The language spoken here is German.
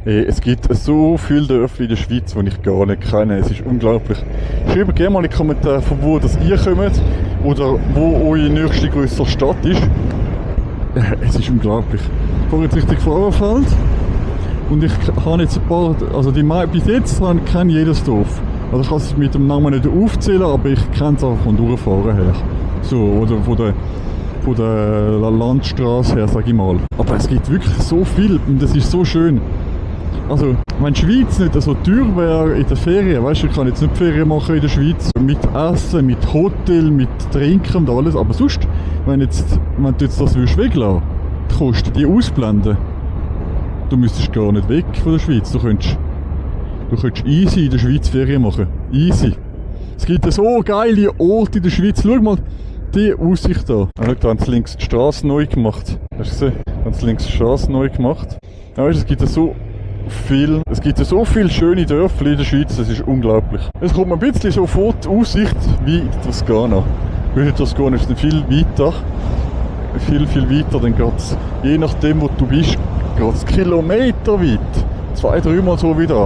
Es gibt so viele Dörfer in der Schweiz, die ich gar nicht kenne. Es ist unglaublich. Schreibt gerne mal in die Kommentare, von wo das ihr kommt oder wo eure nächste größere Stadt ist. Es ist unglaublich. Ich fahre jetzt richtig Frauenfeld und ich habe jetzt ein paar, also bis jetzt kenne ich jedes Dorf. Also ich kann es mit dem Namen nicht aufzählen, aber ich kenne es einfach von Durchfahren her. So, oder von der Landstraße her, sage ich mal. Aber es gibt wirklich so viel und das ist so schön. Also, wenn die Schweiz nicht so teuer wäre in den Ferien, weißt du, ich kann jetzt nicht Ferien machen in der Schweiz, mit Essen, mit Hotel, mit Trinken und alles, aber sonst, wenn du jetzt das weglassen, die Kosten, die ausblenden, du müsstest gar nicht weg von der Schweiz, du könntest easy in der Schweiz Ferien machen, easy. Es gibt so geile Orte in der Schweiz, schau mal, die Aussicht da. Da haben sie links die Straße neu gemacht. Hast du gesehen? Da haben sie links die Straße neu gemacht. Ja, weißt, es gibt so viele schöne Dörfer in der Schweiz, das ist unglaublich. Es kommt mir ein bisschen so vor die Aussicht wie Toskana. Weil Toskana ist dann viel weiter. Viel weiter, dann geht es, je nachdem wo du bist, geht es Kilometer weit. 2-3 Mal so wieder.